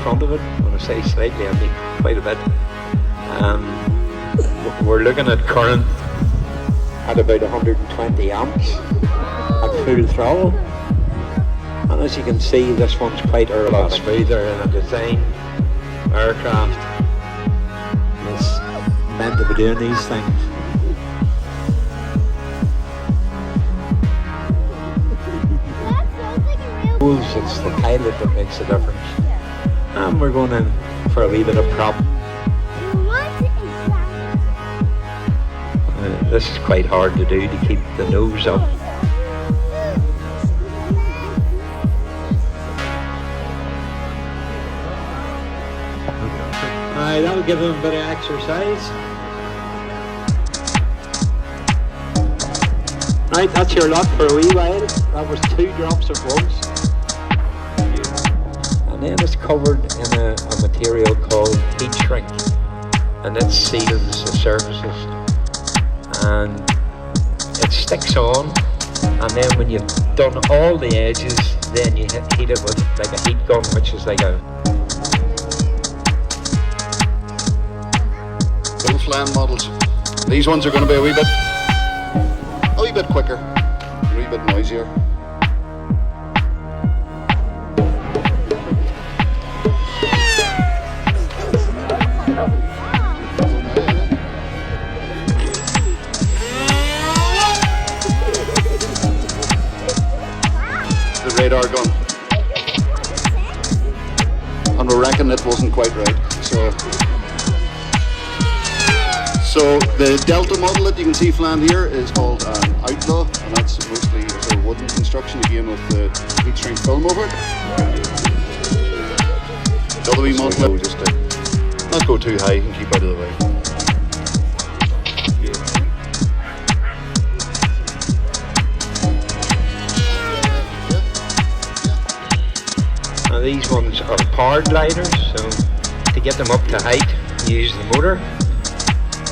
front of it. When I say slightly, I mean quite a bit. We're looking at current at about 120 amps at full throttle. And as you can see, this one's quite a lot smoother in a design aircraft. It's meant to be doing these things. It's the pilot that makes the difference. And we're going in for a wee bit of prop. This is quite hard to do, to keep the nose up. Alright, that'll give him a bit of exercise. Right, that's your luck for a wee while. That was 2 drops at once. And then it's covered in a material called heat shrink. And it seals the surfaces. And it sticks on. And then when you've done all the edges, then you heat it with like a heat gun, which is like a... Full flan models. These ones are going to be a wee bit quicker, a wee bit noisier. The radar gun, and we reckon it wasn't quite right, So the Delta model that you can see flying here is called an Outlaw, and that's mostly a sort of wooden construction, again with the heat shrink film over it. The other wee model, just to not go too high and keep out of the way. Now these ones are power gliders, so to get them up to height, you use the motor.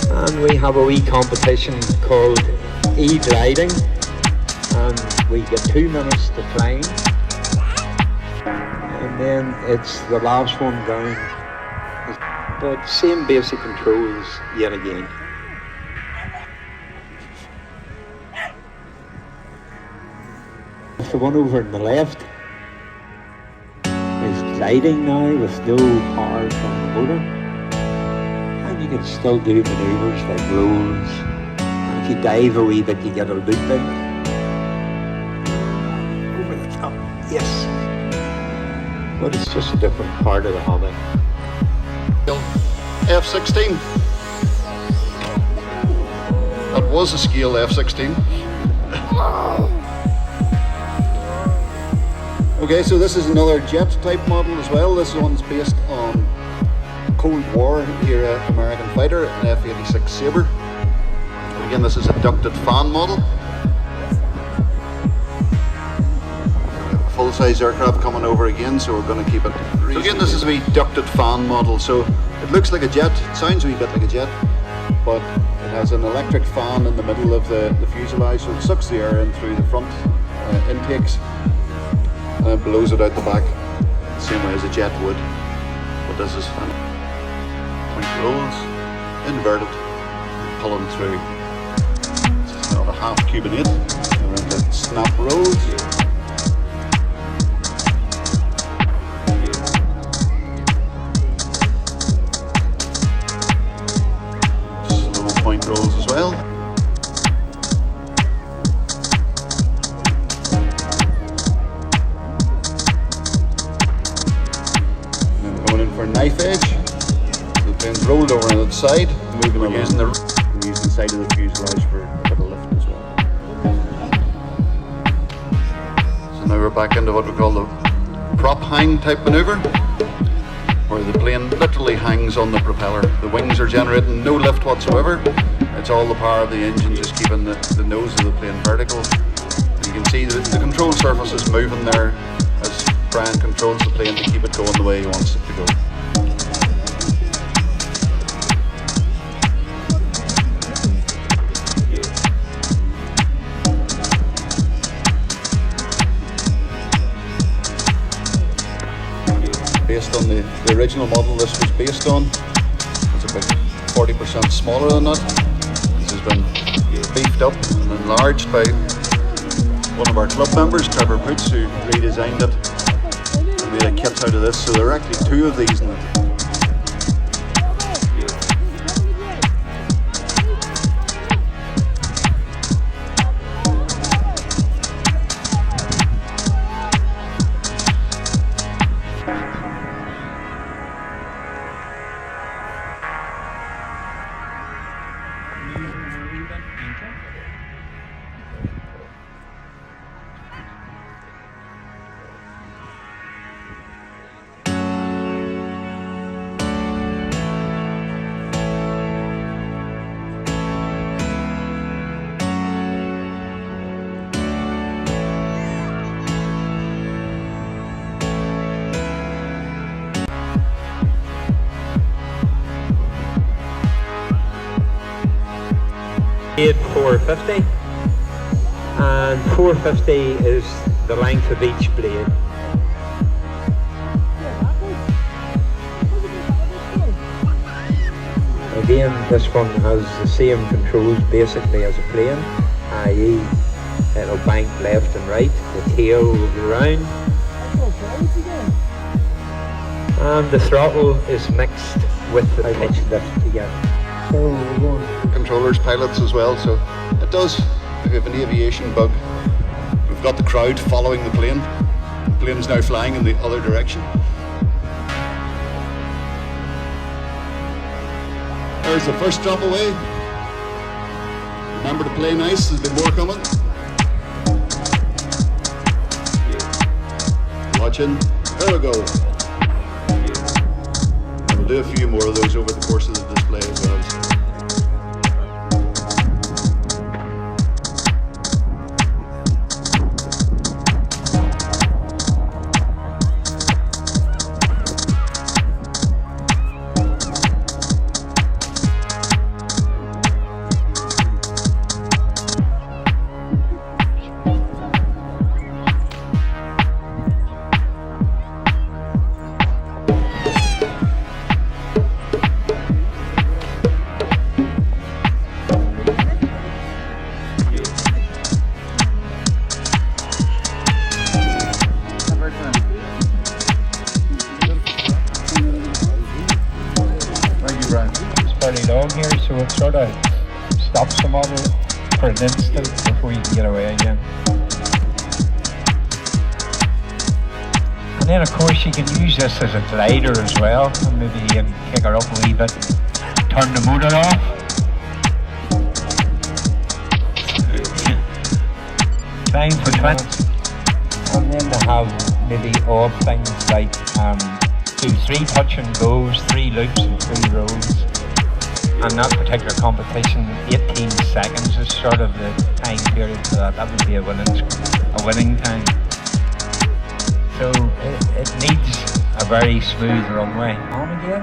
And we have a wee competition called e-gliding, and we get 2 minutes to climb, and then it's the last one down. But same basic controls yet again. The one over on the left is gliding now with no power from the motor. You can still do manoeuvres like rolls, and if you dive a wee bit you get a loop in. Over the top, yes. But it's just a different part of the hobby. F-16. That was a scale F-16. Okay, so this is another jet type model as well. This one's based on Cold War era American fighter, an F-86 Sabre. And again, this is a ducted fan model. Full-size aircraft coming over again, so we're going to keep it. So again, this is a wee ducted fan model, so it looks like a jet, it sounds a wee bit like a jet, but it has an electric fan in the middle of the fuselage, so it sucks the air in through the front intakes, and it blows it out the back, the same way as a jet would. But this is fun. Point rolls, inverted, pulling through. It's not a half Cuban 8, around the snap rolls. Slow point rolls as well. And then going in for a knife edge. Plane's rolled over on its side, moving along. Using the side of the fuselage for a bit of lift as well. So now we're back into what we call the prop hang type manoeuvre, where the plane literally hangs on the propeller. The wings are generating no lift whatsoever. It's all the power of the engine just keeping the nose of the plane vertical. And you can see that the control surface is moving there as Brian controls the plane to keep it going the way he wants it to go. based on the original model this was based on. It's about 40% smaller than that. This has been beefed up and enlarged by one of our club members, Trevor Poots, who redesigned it and made a kit out of this. So there are actually two of these in it. Blade 450, and 450 is the length of each blade. Again, this one has the same controls basically as a plane, i.e. it'll bank left and right, the tail will go round, and the throttle is mixed with the pitch lift together. Controllers, pilots as well, so it does. If you have an aviation bug, we've got the crowd following the plane. The plane is now flying in the other direction. There's the first drop away. Remember to play nice, there's been more coming. Watching. There we go. And we'll do a few more of those over the course of the display as well. Fairly long here, so it sort of stops the model for an instant before you can get away again. And then of course you can use this as a glider as well, and maybe you can kick her up a wee bit, turn the motor off. Fine for 20. And then to have maybe odd things like do 3 touch and goes, 3 loops and 3 rolls. And that particular competition, 18 seconds is sort of the time period for that. That would be a winning time. So it needs a very smooth runway. On again,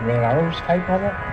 red arrows type of it.